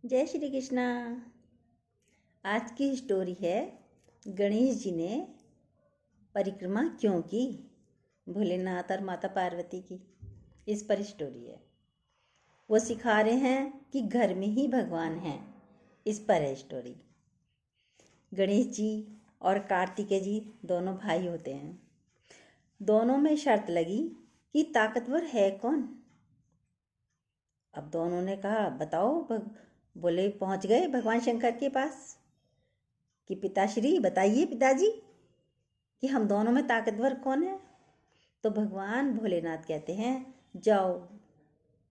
जय श्री कृष्णा। आज की स्टोरी है गणेश जी ने परिक्रमा क्यों की, भोलेनाथ और माता पार्वती की। इस पर स्टोरी है। वो सिखा रहे हैं कि घर में ही भगवान हैं। इस पर है स्टोरी। गणेश जी और कार्तिकेय जी दोनों भाई होते हैं। दोनों में शर्त लगी कि ताकतवर है कौन। अब दोनों ने कहा बताओ बोले पहुंच गए भगवान शंकर के पास कि पिताश्री बताइए पिताजी कि हम दोनों में ताकतवर कौन है। तो भगवान भोलेनाथ कहते हैं जाओ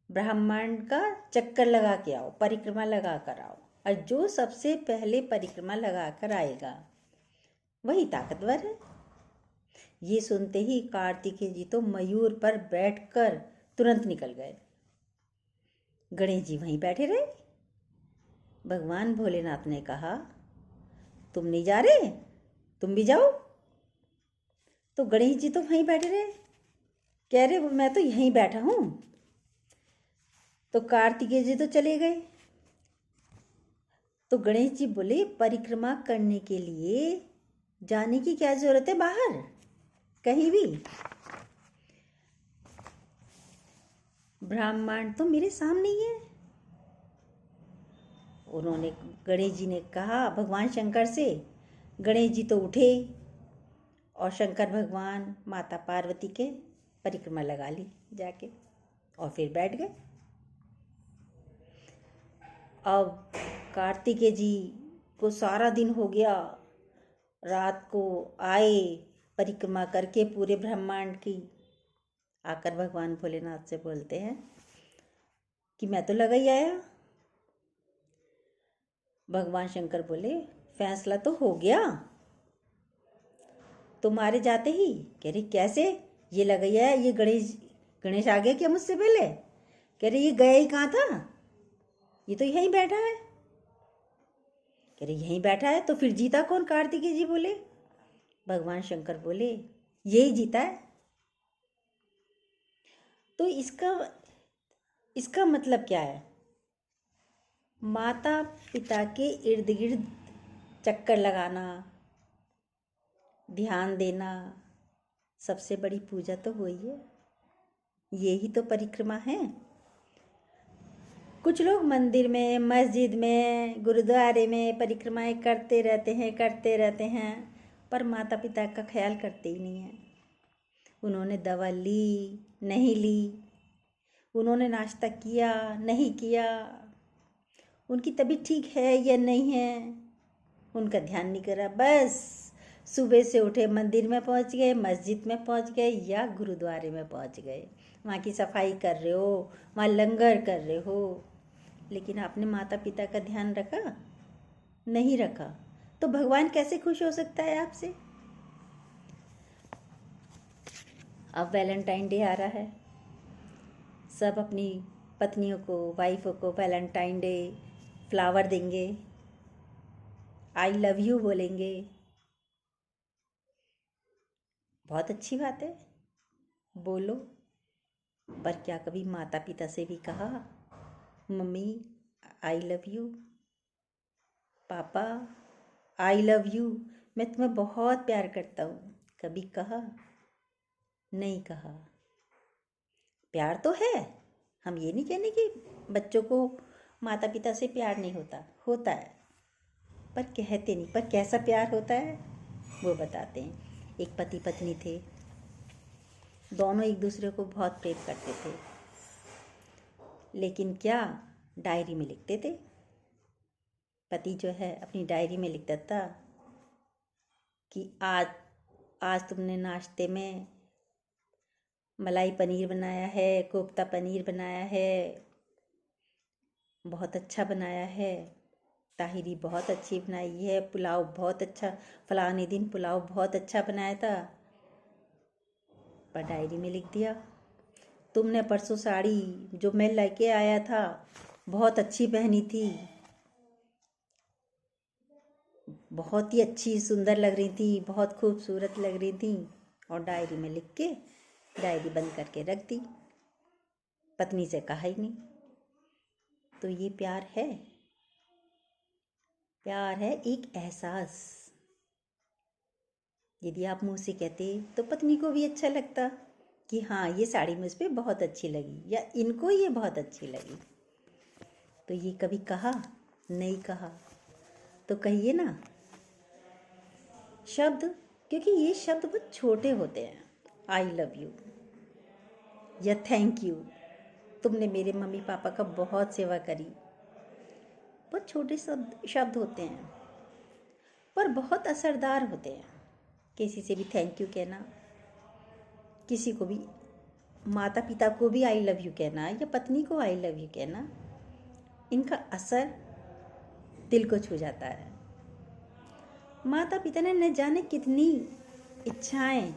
ब्रह्मांड का चक्कर लगा के आओ, परिक्रमा लगा कर आओ, और जो सबसे पहले परिक्रमा लगा कर आएगा वही ताकतवर है। ये सुनते ही कार्तिकेय जी तो मयूर पर बैठकर तुरंत निकल गए। गणेश जी वहीं बैठे रहे। भगवान भोलेनाथ ने कहा तुम नहीं जा रहे, तुम भी जाओ। तो गणेश जी तो वहीं बैठे रहे, कह रहे मैं तो यहीं बैठा हूँ। तो कार्तिकेय जी तो चले गए। तो गणेश जी बोले परिक्रमा करने के लिए जाने की क्या जरूरत है बाहर कहीं भी, ब्रह्मांड तो मेरे सामने ही है। उन्होंने गणेश जी ने कहा भगवान शंकर से। गणेश जी तो उठे और शंकर भगवान माता पार्वती के परिक्रमा लगा ली जाके और फिर बैठ गए। अब कार्तिकेय जी को सारा दिन हो गया, रात को आए परिक्रमा करके पूरे ब्रह्मांड की। आकर भगवान भोलेनाथ से बोलते हैं कि मैं तो लगा ही आया। भगवान शंकर बोले फैसला तो हो गया तुम्हारे जाते ही। कह रही कैसे, ये लगा ही आया, ये गणेश आ गया क्या मुझसे पहले। कह रही ये गया ही कहाँ था, ये तो यहीं बैठा है। कह रही यहीं बैठा है तो फिर जीता कौन। कार्तिकेय जी बोले। भगवान शंकर बोले यही जीता है। तो इसका मतलब क्या है, माता पिता के इर्द गिर्द चक्कर लगाना, ध्यान देना, सबसे बड़ी पूजा तो वही है। यही तो परिक्रमा है। कुछ लोग मंदिर में, मस्जिद में, गुरुद्वारे में परिक्रमाएं करते रहते हैं पर माता पिता का ख्याल करते ही नहीं है। उन्होंने दवा ली नहीं ली, उन्होंने नाश्ता किया नहीं किया, उनकी तबीयत ठीक है या नहीं है उनका ध्यान नहीं करा। बस सुबह से उठे मंदिर में पहुंच गए, मस्जिद में पहुंच गए या गुरुद्वारे में पहुंच गए, वहाँ की सफाई कर रहे हो, वहाँ लंगर कर रहे हो, लेकिन आपने माता पिता का ध्यान रखा नहीं रखा तो भगवान कैसे खुश हो सकता है आपसे। अब वैलेंटाइन डे आ रहा है, सब अपनी पत्नियों को, वाइफों को वैलेंटाइन डे फ्लावर देंगे, आई लव यू बोलेंगे। बहुत अच्छी बात है, बोलो। पर क्या कभी माता पिता से भी कहा मम्मी आई लव यू, पापा आई लव यू, मैं तुम्हें बहुत प्यार करता हूँ, कभी कहा नहीं कहा। प्यार तो है, हम ये नहीं कहने कि बच्चों को माता पिता से प्यार नहीं होता, होता है पर कहते नहीं। पर कैसा प्यार होता है वो बताते हैं। एक पति पत्नी थे, दोनों एक दूसरे को बहुत प्रेम करते थे, लेकिन क्या डायरी में लिखते थे। पति जो है अपनी डायरी में लिखता था कि आज तुमने नाश्ते में मलाई पनीर बनाया है, कोफ्ता पनीर बनाया है, बहुत अच्छा बनाया है, ताहिरी बहुत अच्छी बनाई है, पुलाव बहुत अच्छा, फलाने दिन पुलाव बहुत अच्छा बनाया था। पर डायरी में लिख दिया तुमने परसों साड़ी जो मैं लेके आया था बहुत अच्छी पहनी थी, बहुत ही अच्छी सुंदर लग रही थी, बहुत खूबसूरत लग रही थी, और डायरी में लिख के डायरी बंद करके रख दी, पत्नी से कहा ही नहीं। तो ये प्यार है। प्यार है एक एहसास। यदि आप मुंह से कहते तो पत्नी को भी अच्छा लगता कि हाँ, ये साड़ी मुझ पे बहुत अच्छी लगी या इनको ये बहुत अच्छी लगी। तो ये कभी कहा नहीं कहा तो कहिए ना शब्द, क्योंकि ये शब्द बहुत छोटे होते हैं। आई लव यू या थैंक यू, तुमने मेरे मम्मी पापा का बहुत सेवा करी, बहुत छोटे शब्द होते हैं पर बहुत असरदार होते हैं। किसी से भी थैंक यू कहना, किसी को भी, माता पिता को भी आई लव यू कहना या पत्नी को आई लव यू कहना, इनका असर दिल को छू जाता है। माता पिता ने न जाने कितनी इच्छाएं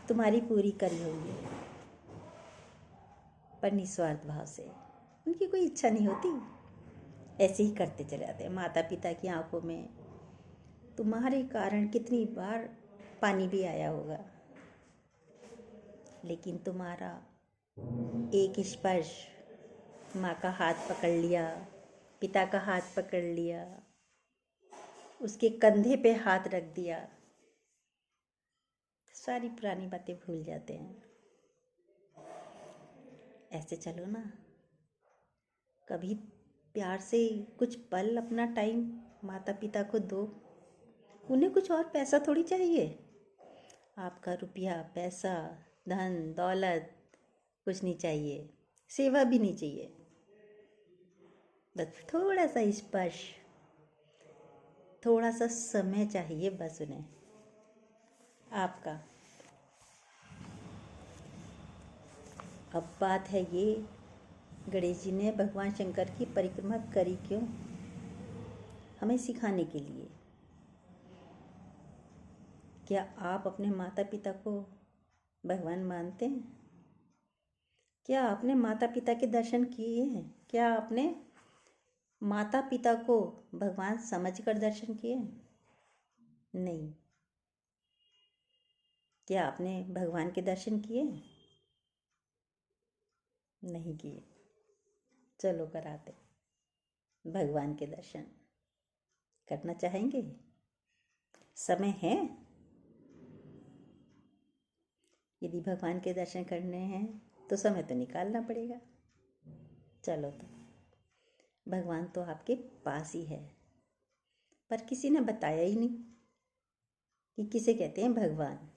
तुम्हारी पूरी करी होंगी, पर निस्वार्थ भाव से। उनकी कोई इच्छा नहीं होती, ऐसे ही करते चले जाते हैं। माता पिता की आंखों में तुम्हारे कारण कितनी बार पानी भी आया होगा, लेकिन तुम्हारा एक स्पर्श, माँ का हाथ पकड़ लिया, पिता का हाथ पकड़ लिया, उसके कंधे पे हाथ रख दिया, सारी पुरानी बातें भूल जाते हैं। ऐसे चलो ना, कभी प्यार से कुछ पल अपना टाइम माता पिता को दो। उन्हें कुछ और पैसा थोड़ी चाहिए, आपका रुपया पैसा धन दौलत कुछ नहीं चाहिए, सेवा भी नहीं चाहिए, बस थोड़ा सा स्पर्श, थोड़ा सा समय चाहिए बस उन्हें आपका। अब बात है ये, गणेश जी ने भगवान शंकर की परिक्रमा करी क्यों? हमें सिखाने के लिए। क्या आप अपने माता पिता को भगवान मानते हैं? क्या आपने माता पिता के दर्शन किए हैं? क्या आपने माता पिता को भगवान समझकर दर्शन किए? नहीं। क्या आपने भगवान के दर्शन किए? नहीं किए। चलो कराते भगवान के दर्शन। करना चाहेंगे? समय है? यदि भगवान के दर्शन करने हैं तो समय तो निकालना पड़ेगा। चलो तो भगवान तो आपके पास ही है, पर किसी ने बताया ही नहीं कि किसे कहते हैं भगवान।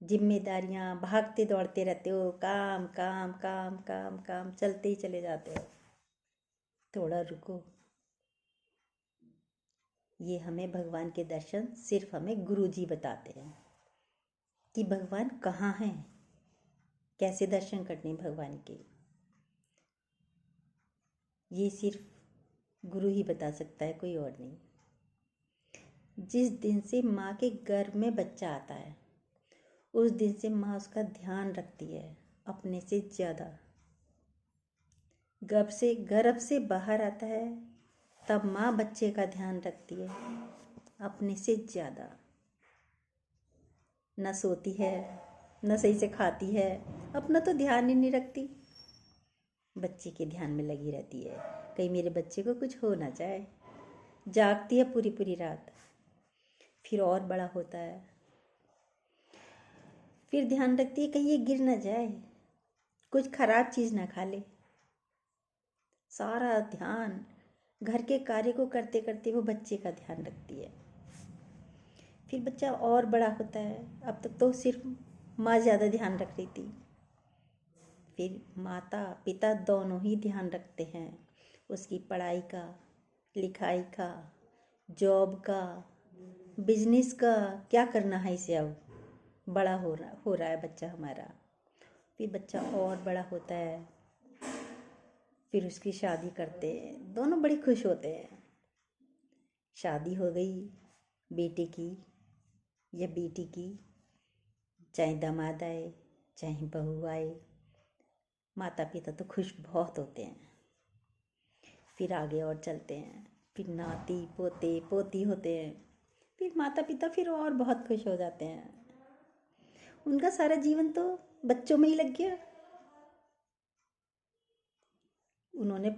जिम्मेदारियां, भागते दौड़ते रहते हो, काम काम काम काम काम चलते ही चले जाते हो। थोड़ा रुको। ये हमें भगवान के दर्शन सिर्फ हमें गुरुजी बताते हैं कि भगवान कहाँ हैं, कैसे दर्शन करने भगवान के। ये सिर्फ गुरु ही बता सकता है, कोई और नहीं। जिस दिन से माँ के गर्भ में बच्चा आता है उस दिन से माँ उसका ध्यान रखती है अपने से ज़्यादा। गर्भ से बाहर आता है तब माँ बच्चे का ध्यान रखती है अपने से ज़्यादा। न सोती है, न सही से खाती है, अपना तो ध्यान ही नहीं रखती, बच्चे के ध्यान में लगी रहती है। कहीं मेरे बच्चे को कुछ हो ना जाए, जागती है पूरी पूरी रात। फिर और बड़ा होता है, फिर ध्यान रखती है कहीं ये गिर ना जाए, कुछ खराब चीज़ ना खा ले। सारा ध्यान घर के कार्य को करते करते वो बच्चे का ध्यान रखती है। फिर बच्चा और बड़ा होता है, अब तक तो सिर्फ माँ ज़्यादा ध्यान रख रही थी, फिर माता पिता दोनों ही ध्यान रखते हैं उसकी पढ़ाई का, लिखाई का, जॉब का, बिजनेस का, क्या करना है इसे। अब बड़ा हो रहा है बच्चा हमारा, फिर बच्चा और बड़ा होता है, फिर उसकी शादी करते हैं, दोनों बड़े खुश होते हैं। शादी हो गई बेटे की या बेटी की, चाहे दामाद आए चाहे बहू आए, माता पिता तो खुश बहुत होते हैं। फिर आगे और चलते हैं, फिर नाती पोते पोती होते हैं, फिर माता पिता फिर और बहुत खुश हो जाते हैं। उनका सारा जीवन तो बच्चों में ही लग गया। उन्होंने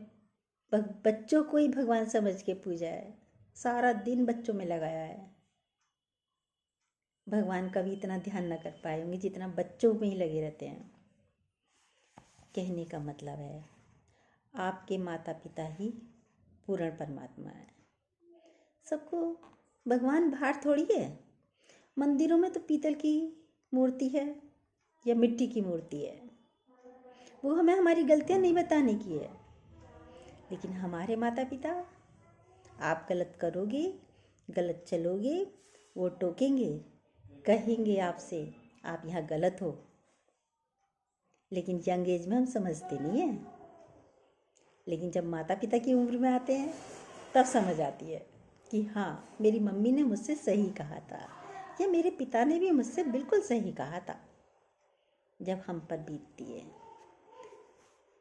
बच्चों को ही भगवान समझ के पूजा है, सारा दिन बच्चों में लगाया है। भगवान का भी इतना ध्यान न कर पाए होंगे जितना बच्चों में ही लगे रहते हैं। कहने का मतलब है आपके माता पिता ही पूर्ण परमात्मा है। सबको भगवान बाहर थोड़ी है। मंदिरों में तो पीतल की मूर्ति है या मिट्टी की मूर्ति है, वो हमें हमारी गलतियां नहीं बताने की है। लेकिन हमारे माता पिता, आप गलत करोगे, गलत चलोगे, वो टोकेंगे, कहेंगे आपसे आप यहाँ गलत हो। लेकिन यंग एज में हम समझते नहीं हैं। लेकिन जब माता पिता की उम्र में आते हैं तब समझ आती है कि हाँ, मेरी मम्मी ने मुझसे सही कहा था या मेरे पिता ने भी मुझसे बिल्कुल सही कहा था। जब हम पर बीतती है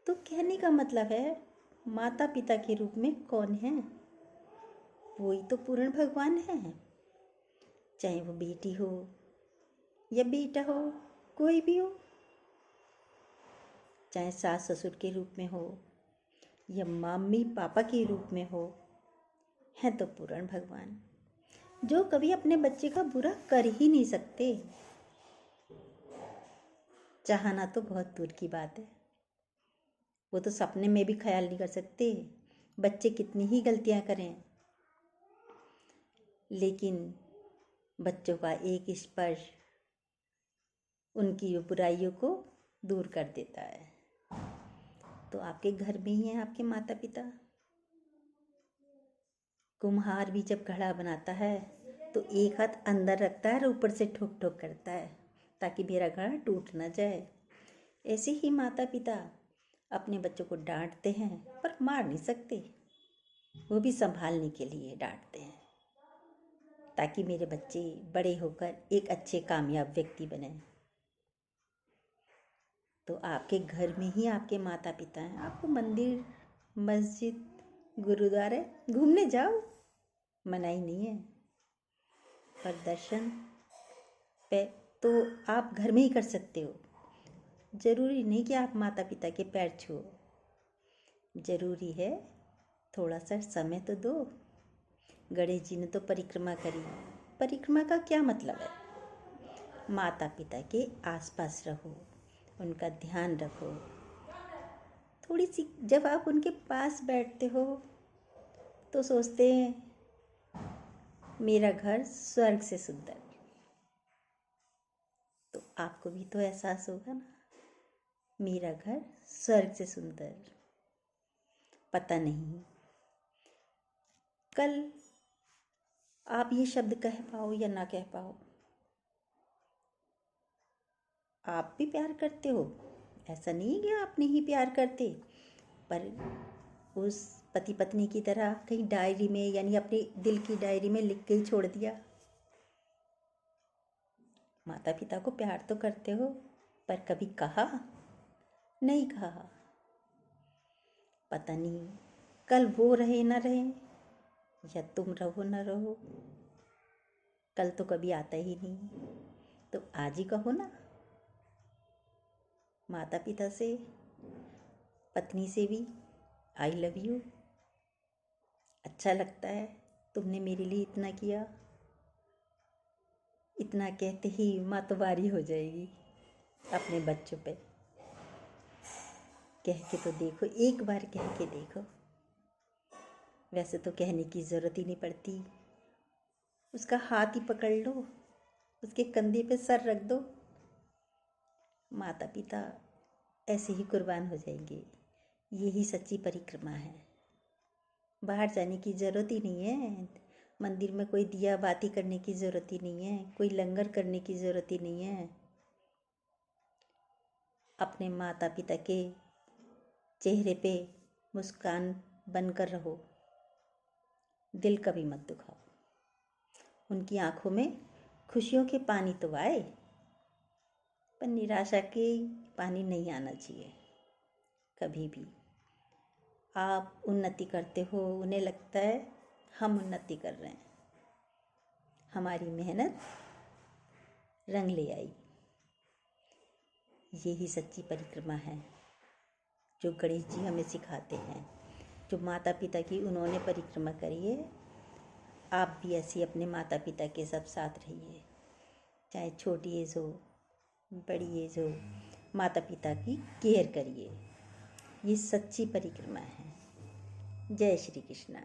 तो कहने का मतलब है माता पिता के रूप में कौन है? वही तो पूर्ण भगवान है। चाहे वो बेटी हो या बेटा हो, कोई भी हो, चाहे सास ससुर के रूप में हो या मम्मी पापा के रूप में हो, है तो पूर्ण भगवान, जो कभी अपने बच्चे का बुरा कर ही नहीं सकते। चाहना तो बहुत दूर की बात है, वो तो सपने में भी ख्याल नहीं कर सकते बच्चे कितनी ही गलतियां करें। लेकिन बच्चों का एक स्पर्श उनकी बुराइयों को दूर कर देता है। तो आपके घर में ही है आपके माता पिता। कुम्हार भी जब घड़ा बनाता है तो एक हाथ अंदर रखता है और ऊपर से ठोक ठोक करता है ताकि मेरा घड़ा टूट ना जाए। ऐसे ही माता पिता अपने बच्चों को डांटते हैं पर मार नहीं सकते, वो भी संभालने के लिए डांटते हैं ताकि मेरे बच्चे बड़े होकर एक अच्छे कामयाब व्यक्ति बने। तो आपके घर में ही आपके माता पिता हैं। आपको मंदिर, मस्जिद, गुरुद्वारे घूमने जाओ, मनाही नहीं है, पर दर्शन पे तो आप घर में ही कर सकते हो। ज़रूरी नहीं कि आप माता पिता के पैर छुओ, ज़रूरी है थोड़ा सा समय तो दो। गणेश जी ने तो परिक्रमा करी। परिक्रमा का क्या मतलब है? माता पिता के आसपास रहो, उनका ध्यान रखो। थोड़ी सी जब आप उनके पास बैठते हो तो सोचते हैं मेरा घर स्वर्ग से सुंदर। तो आपको भी तो एहसास होगा ना, मेरा घर स्वर्ग से सुंदर। पता नहीं कल आप ये शब्द कह पाओ या ना कह पाओ। आप भी प्यार करते हो, ऐसा नहीं है कि आप नहीं प्यार करते, पर उस पति पत्नी की तरह कहीं डायरी में यानी अपने दिल की डायरी में लिख के ही छोड़ दिया। माता पिता को प्यार तो करते हो, पर कभी कहा? नहीं कहा। पता नहीं कल वो रहे ना रहे या तुम रहो ना रहो, कल तो कभी आता ही नहीं। तो आज ही कहो ना, माता पिता से, पत्नी से भी, आई लव यू, अच्छा लगता है, तुमने मेरे लिए इतना किया। इतना कहते ही माँ तो वारी हो जाएगी अपने बच्चों पे। कह के तो देखो, एक बार कह के देखो। वैसे तो कहने की ज़रूरत ही नहीं पड़ती, उसका हाथ ही पकड़ लो, उसके कंधे पे सर रख दो, माता पिता ऐसे ही कुर्बान हो जाएंगे। यही सच्ची परिक्रमा है। बाहर जाने की ज़रूरत ही नहीं है, मंदिर में कोई दिया बाती करने की ज़रूरत ही नहीं है, कोई लंगर करने की ज़रूरत ही नहीं है। अपने माता पिता के चेहरे पे मुस्कान बनकर रहो, दिल कभी मत दुखाओ। उनकी आंखों में खुशियों के पानी तो आए, पर निराशा के पानी नहीं आना चाहिए कभी भी। आप उन्नति करते हो, उन्हें लगता है हम उन्नति कर रहे हैं, हमारी मेहनत रंग ले आई। यही सच्ची परिक्रमा है जो गणेश जी हमें सिखाते हैं जो माता पिता की उन्होंने परिक्रमा करी है, आप भी ऐसी अपने माता पिता के सब साथ रहिए, चाहे छोटी एज हो बड़ी एज हो, माता पिता की केयर करिए। ये सच्ची परिक्रमा है। जय श्री कृष्णा।